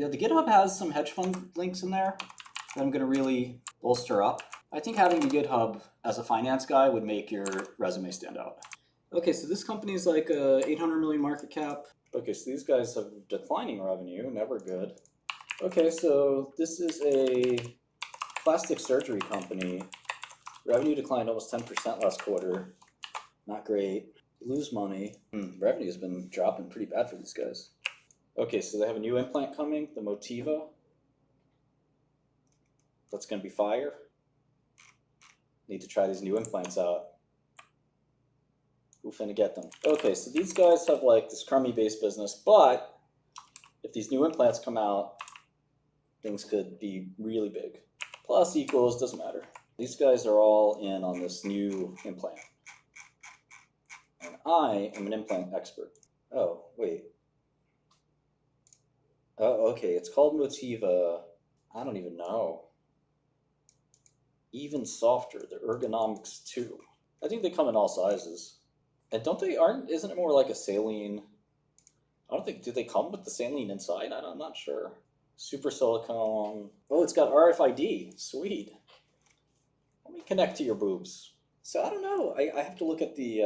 Yeah, the GitHub has some hedge fund links in there that I'm going to really bolster up. I think having the GitHub as a finance guy would make your resume stand out. Okay, so this company is like a 800 million market cap. Okay, so these guys have declining revenue, never good. Okay, so this is a plastic surgery company. Revenue declined almost 10% last quarter. Not great. You lose money. Revenue's been dropping pretty bad for these guys. Okay, so they have a new implant coming, the Motiva. That's going to be fire. Need to try these new implants out. Who finna get them? Okay, so these guys have like this crummy-based business, but if these new implants come out, things could be really big. Plus equals, doesn't matter. These guys are all in on this new implant. And I am an implant expert. Oh, wait. Oh, okay, it's called Motiva. I don't even know. Even softer, the Ergonomics 2. I think they come in all sizes. And isn't it more like a saline? I don't think, do they come with the saline inside? I'm not sure. Super silicone. Oh, it's got RFID, sweet. Let me connect to your boobs. So I don't know, I have to look at the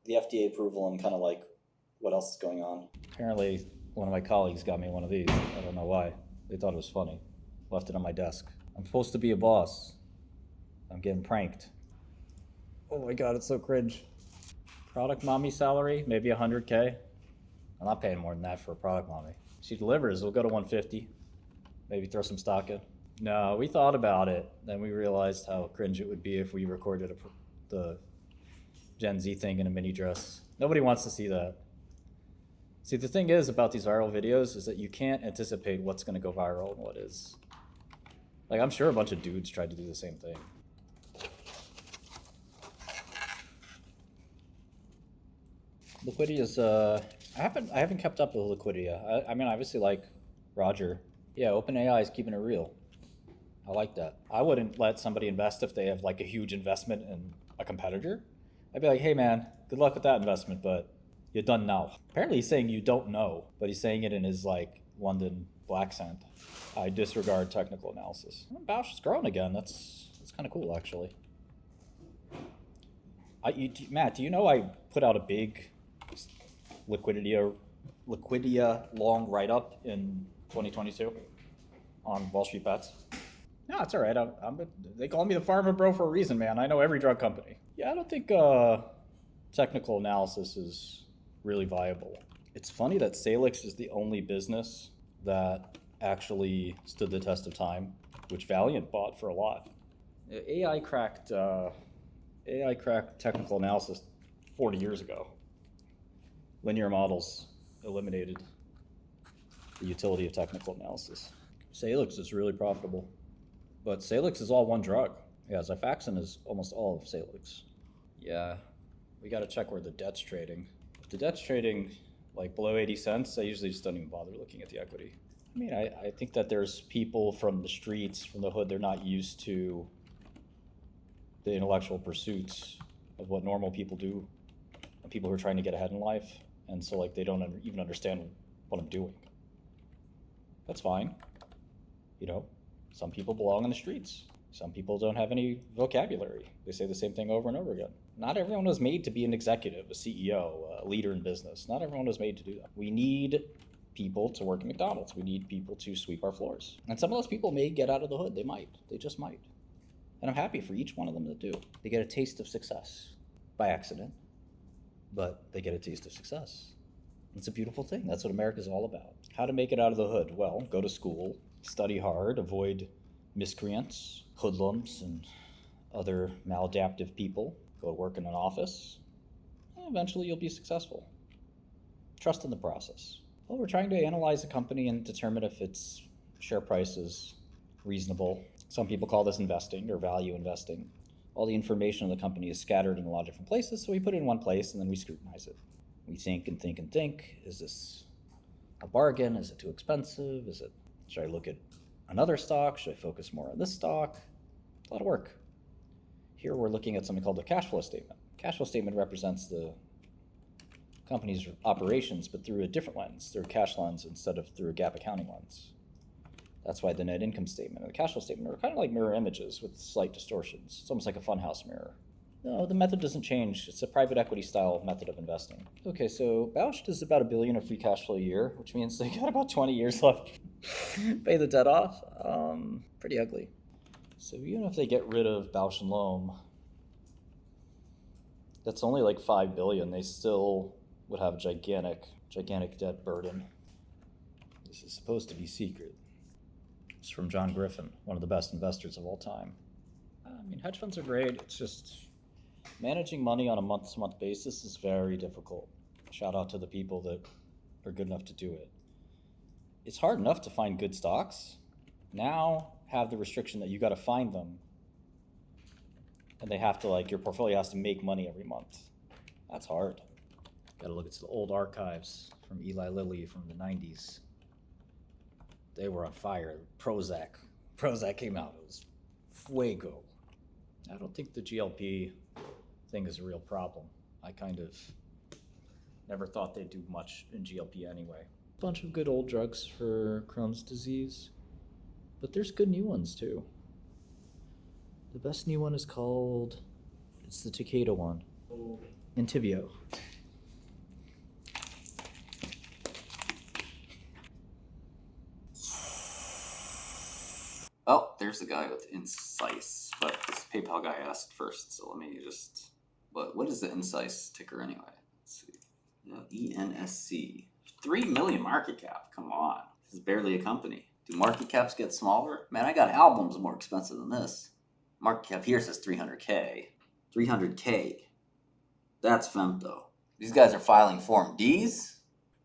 FDA approval and kind of like what else is going on. Apparently, one of my colleagues got me one of these. I don't know why. They thought it was funny. Left it on my desk. I'm supposed to be a boss. I'm getting pranked. Oh my God, it's so cringe. Product mommy salary, maybe 100K. I'm not paying more than that for a product mommy. She delivers, we'll go to 150. Maybe throw some stock in. No, we thought about it. Then we realized how cringe it would be if we recorded the Gen Z thing in a mini dress. Nobody wants to see that. See, the thing is about these viral videos is that you can't anticipate what's gonna go viral and what is. Like, I'm sure a bunch of dudes tried to do the same thing. Liquidia's, I haven't kept up with Liquidia. I mean, obviously like Roger. Yeah, OpenAI is keeping it real. I like that. I wouldn't let somebody invest if they have like a huge investment in a competitor. I'd be like, hey man, good luck with that investment, but you done now. Apparently he's saying you don't know, but he's saying it in his like London black accent. I disregard technical analysis. Bausch is growing again. That's kind of cool actually. Matt, do you know I put out a big Liquidia long write-up in 2022 on Wall Street Bets? No, it's all right. They call me the pharma bro for a reason, man. I know every drug company. Yeah, I don't think technical analysis is really viable. It's funny that Salix is the only business that actually stood the test of time, which Valiant bought for a lot. AI cracked technical analysis 40 years ago. Linear models eliminated the utility of technical analysis. Salix is really profitable, but Salix is all one drug. Yeah, Xifaxan is almost all of Salix. Yeah, we got to check where the debt's trading. If the debt's trading like below 80 cents, I usually just don't even bother looking at the equity. I mean, I think that there's people from the streets, from the hood, they're not used to the intellectual pursuits of what normal people do, and people who are trying to get ahead in life. And so like they don't even understand what I'm doing. That's fine. You know, some people belong on the streets. Some people don't have any vocabulary. They say the same thing over and over again. Not everyone was made to be an executive, a CEO, a leader in business. Not everyone was made to do that. We need people to work at McDonald's. We need people to sweep our floors. And some of those people may get out of the hood. They might. They just might. And I'm happy for each one of them that do. They get a taste of success by accident, but they get a taste of success. It's a beautiful thing. That's what America's all about. How to make it out of the hood? Well, go to school, study hard, avoid miscreants, hoodlums, and other maladaptive people. Go to work in an office. And eventually you'll be successful. Trust in the process. Well, we're trying to analyze a company and determine if its share price is reasonable. Some people call this investing or value investing. All the information on the company is scattered in a lot of different places, so we put it in one place and then we scrutinize it. We think and think and think. Is this a bargain? Is it too expensive? Should I look at another stock? Should I focus more on this stock? A lot of work. Here we're looking at something called the cash flow statement. Cash flow statement represents the company's operations, but through a different lens, through a cash lens instead of through a GAAP accounting lens. That's why the net income statement and the cash flow statement are kind of like mirror images with slight distortions. It's almost like a funhouse mirror. No, the method doesn't change. It's a private equity style method of investing. Okay, so Bausch does about $1 billion of free cash flow a year, which means they got about 20 years left to pay the debt off. Pretty ugly. So even if they get rid of Bausch and Lomb, that's only like $5 billion. They still would have a gigantic debt burden. This is supposed to be secret. It's from John Griffin, one of the best investors of all time. I mean, hedge funds are great. It's just managing money on a month-to-month basis is very difficult. Shout out to the people that are good enough to do it. It's hard enough to find good stocks. Now have the restriction that you got to find them, and they have to, like, your portfolio has to make money every month. That's hard. Got to look at the old archives from Eli Lilly from the 90s. They were on fire. Prozac came out. It was fuego. I don't think the GLP thing is a real problem. I kind of never thought they'd do much in GLP anyway. A bunch of good old drugs for Crohn's disease, but there's good new ones too. The best new one is called, it's the Takeda one, Entyvio. Oh, there's the guy with ENSYCE, but this PayPal guy asked first, so let me just... What is the ENSYCE ticker anyway? Let's see. ENSC. 3 million market cap. Come on. This is barely a company. Do market caps get smaller? Man, I got albums more expensive than this. Market cap here says 300K. 300K. That's femto. These guys are filing Form Ds?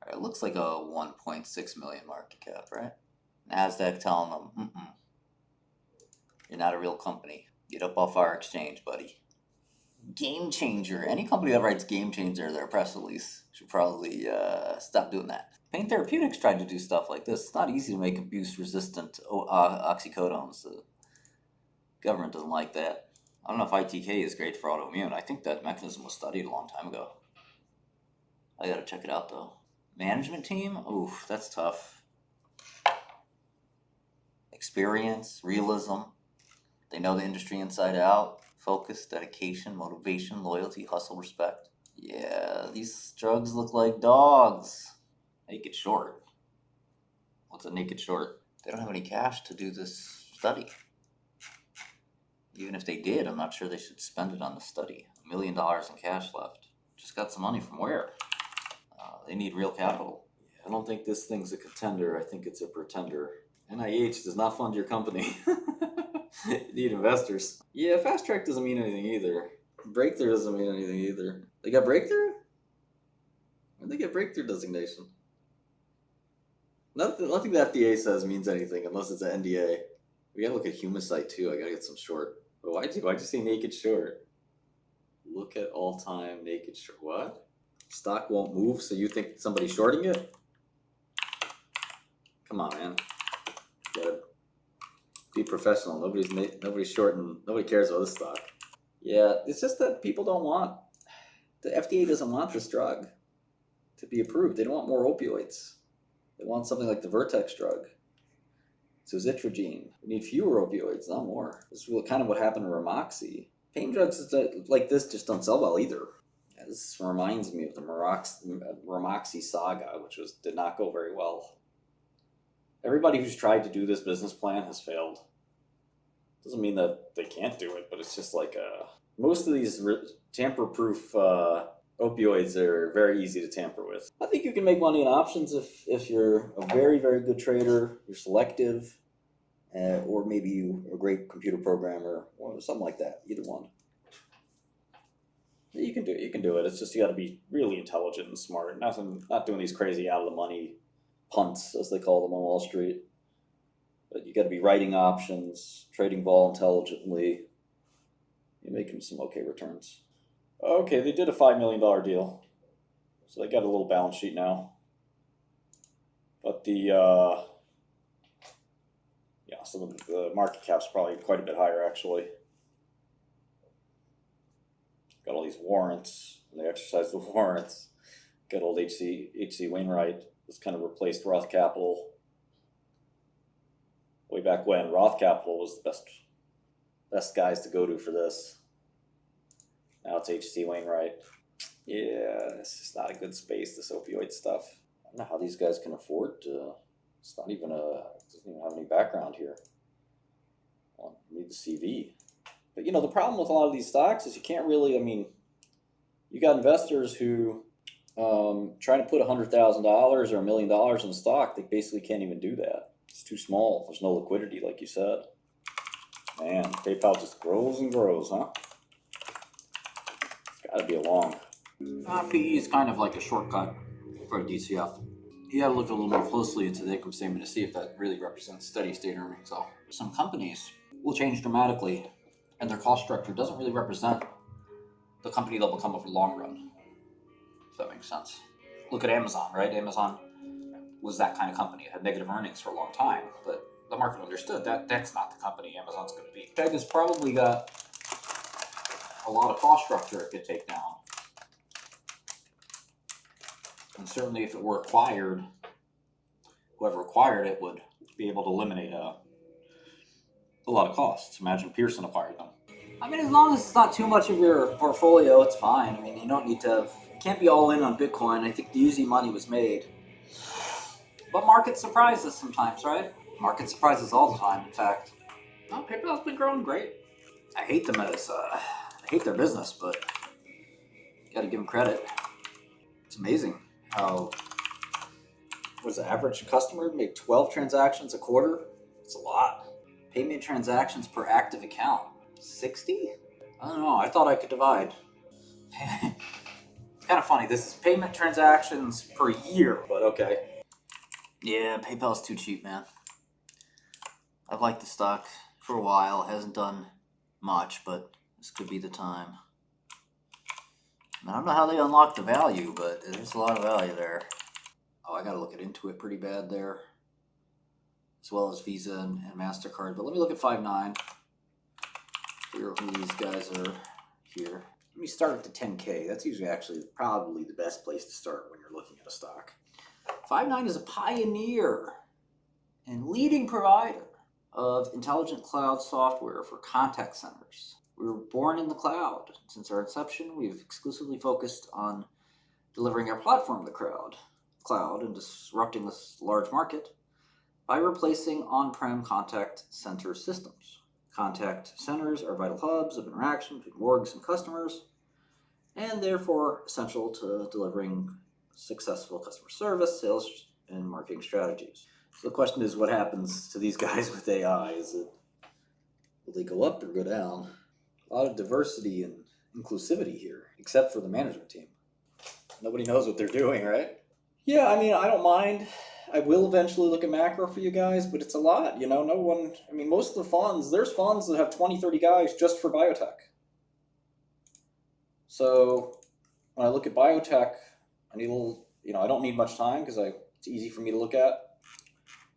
All right, it looks like a 1.6 million market cap, right? NASDAQ telling them, you're not a real company. Get up off our exchange, buddy. Game Changer. Any company that writes Game Changer in their press release should probably stop doing that. Pain Therapeutics tried to do stuff like this. It's not easy to make abuse-resistant oxycodones. The government doesn't like that. I don't know if ITK is great for autoimmune. I think that mechanism was studied a long time ago. I gotta check it out, though. Management team? Oof, that's tough. Experience, realism. They know the industry inside out. Focus, dedication, motivation, loyalty, hustle, respect. Yeah, these drugs look like dogs. Naked short. What's a naked short? They don't have any cash to do this study. Even if they did, I'm not sure they should spend it on the study. $1 million in cash left. Just got some money from where? They need real capital. I don't think this thing's a contender. I think it's a pretender. NIH does not fund your company. You need investors. Yeah, fast track doesn't mean anything either. Breakthrough doesn't mean anything either. They got breakthrough? Where'd they get breakthrough designation? Nothing the FDA says means anything unless it's an NDA. We gotta look at Humacyte too. I gotta get some short. But why'd you say naked short? Look at all-time naked short. What? Stock won't move, so you think somebody's shorting it? Come on, man. You gotta be professional. Nobody's shorting. Nobody cares about this stock. Yeah, it's just that people don't want. The FDA doesn't want this drug to be approved. They don't want more opioids. They want something like the Vertex drug. Suzetrigine. We need fewer opioids, not more. This is kind of what happened to Ramoxi. Pain drugs like this just don't sell well either. Yeah, this reminds me of the Ramoxi saga, which did not go very well. Everybody who's tried to do this business plan has failed. Doesn't mean that they can't do it, but it's just like most of these tamper-proof opioids are very easy to tamper with. I think you can make money in options if you're a very, very good trader, you're selective, or maybe you're a great computer programmer, or something like that. Either one. You can do it. You can do it. It's just you got to be really intelligent and smart. Not doing these crazy out of the money punts, as they call them on Wall Street. But you got to be writing options, trading vol intelligently. You're making some okay returns. Okay, they did a $5 million deal. So they got a little balance sheet now. But the market cap's probably quite a bit higher, actually. Got all these warrants, and they exercise the warrants. Got old H.C. Wainwright. This kind of replaced Roth Capital. back when. Roth Capital was the best guys to go to for this. Now it's H.C. Wainwright. Yeah, it's just not a good space, this opioid stuff. I don't know how these guys can afford to. It's not even it doesn't even have any background here. Well, you need the CV. But the problem with a lot of these stocks is you can't really, you got investors who trying to put $100,000 or $1 million in stock, they basically can't even do that. It's too small. There's no liquidity, like you said. Man, PayPal just grows and grows, huh? It's got to be a long. PE is kind of like a shortcut for a DCF. You got to look a little more closely into the income statement to see if that really represents steady state earnings. So some companies will change dramatically, and their cost structure doesn't really represent the company they'll become over the long run. If that makes sense. Look at Amazon, right? Amazon was that kind of company. It had negative earnings for a long time, but the market understood that that's not the company Amazon's going to be. Chegg has probably got a lot of cost structure it could take down. And certainly if it were acquired, whoever acquired it would be able to eliminate a lot of costs. Imagine Pearson acquired them. As long as it's not too much of your portfolio, it's fine. You don't need to you can't be all in on Bitcoin. I think the easy money was made. But market surprises sometimes, right? Market surprises all the time, in fact. No, PayPal's been growing great. I hate them I hate their business, but you gotta give them credit. It's amazing how, what is the average customer make 12 transactions a quarter? It's a lot. Payment transactions per active account, 60? I don't know, I thought I could divide. It's kind of funny, this is payment transactions per year, but okay. Yeah, PayPal's too cheap, man. I've liked the stock for a while. It hasn't done much, but this could be the time. I don't know how they unlock the value, but there's a lot of value there. Oh, I gotta look at Intuit pretty bad there, as well as Visa and MasterCard. But let me look at Five9. Figure out who these guys are here. Let me start at the 10K. That's usually actually probably the best place to start when you're looking at a stock. Five9 is a pioneer and leading provider of intelligent cloud software for contact centers. We were born in the cloud. Since our inception, we've exclusively focused on delivering our platform to the cloud and disrupting this large market by replacing on-prem contact center systems. Contact centers are vital hubs of interaction between orgs and customers, and therefore essential to delivering successful customer service, sales, and marketing strategies. So the question is, what happens to these guys with AI? Will they go up or go down? A lot of diversity and inclusivity here, except for the management team. Nobody knows what they're doing, right? Yeah, I don't mind. I will eventually look at macro for you guys, but it's a lot, no one, most of the funds, there's funds that have 20, 30 guys just for biotech. So when I look at biotech, I need a little, I don't need much time because it's easy for me to look at.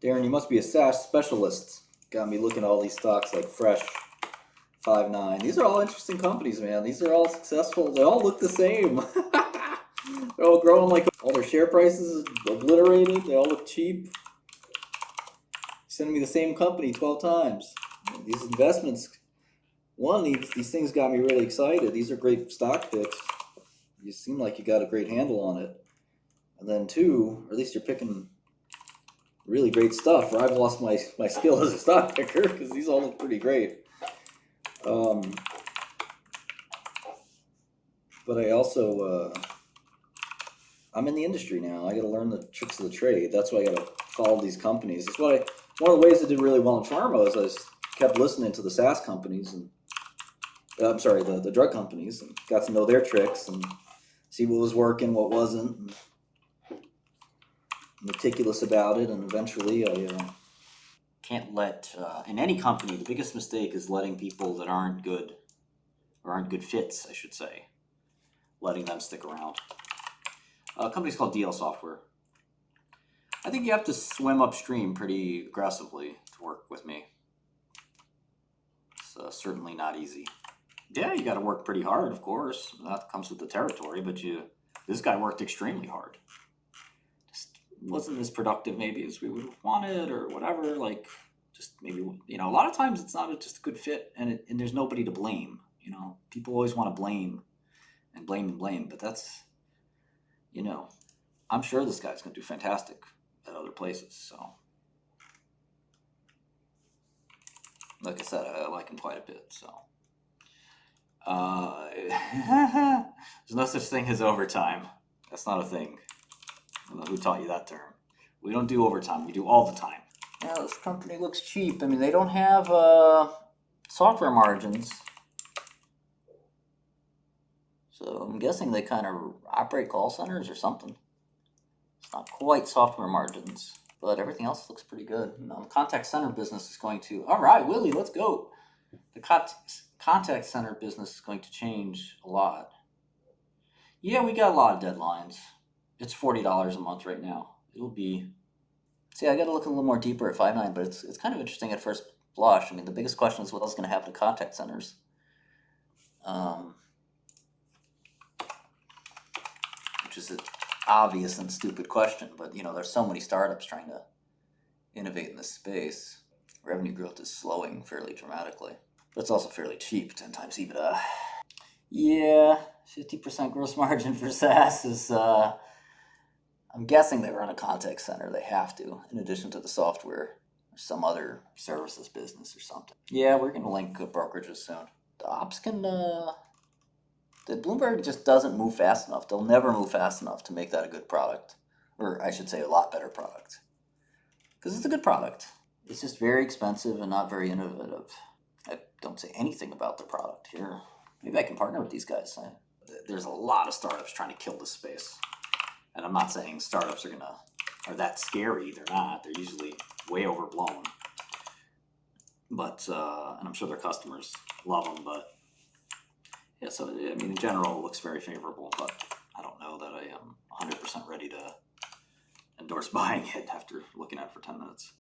Darren, you must be a SaaS specialist. Got me looking at all these stocks like Fresh, Five9. These are all interesting companies, man. These are all successful. They all look the same. They're all growing like all their share prices obliterated. They all look cheap. Sending me the same company 12 times. These investments, one, these things got me really excited. These are great stock picks. You seem like you got a great handle on it. And then two, or at least you're picking really great stuff, or I've lost my skill as a stock picker because these all look pretty great. But I also, I'm in the industry now. I got to learn the tricks of the trade. That's why I got to follow these companies. That's why one of the ways I did really well in pharma is I just kept listening to the SaaS companies and the drug companies, and got to know their tricks and see what was working, what wasn't, and meticulous about it. And eventually I can't let, in any company, the biggest mistake is letting people that aren't good, or aren't good fits, I should say, letting them stick around. A company's called DL Software. I think you have to swim upstream pretty aggressively to work with me. It's certainly not easy. Yeah, you got to work pretty hard, of course. That comes with the territory, but this guy worked extremely hard. Just wasn't as productive maybe as we would have wanted or whatever. Just maybe, you know, a lot of times it's not just a good fit, and there's nobody to blame. You know, people always want to blame, but that's, you know, I'm sure this guy's going to do fantastic at other places. So, like I said, I like him quite a bit. So, there's no such thing as overtime. That's not a thing. I don't know who taught you that term. We don't do overtime. We do all the time. Yeah, this company looks cheap. I mean, they don't have software margins. So I'm guessing they kind of operate call centers or something. It's not quite software margins, but everything else looks pretty good. You know, the contact center business is going to, all right, Willie, let's go. The contact center business is going to change a lot. Yeah, we got a lot of deadlines. It's $40 a month right now. It'll be, see, I got to look a little more deeper at Five9, but it's kind of interesting at first blush. I mean, the biggest question is what else is going to happen to contact centers. Which is an obvious and stupid question, but you know, there's so many startups trying to innovate in this space. Revenue growth is slowing fairly dramatically, but it's also fairly cheap, 10 times EBITDA. Yeah, 50% gross margin for SaaS is, I'm guessing they run a contact center. They have to, in addition to the software or some other services business or something. Yeah, we're going to link brokerages soon. The ops can, the Bloomberg just doesn't move fast enough. They'll never move fast enough to make that a good product. Or I should say a lot better product. Because it's a good product. It's just very expensive and not very innovative. I don't say anything about the product here. Maybe I can partner with these guys. There's a lot of startups trying to kill this space. And I'm not saying startups are that scary. They're not. They're usually way overblown. But, and I'm sure their customers love them, but yeah, so, I mean, in general, it looks very favorable, but I don't know that I am 100% ready to endorse buying it after looking at it for 10 minutes.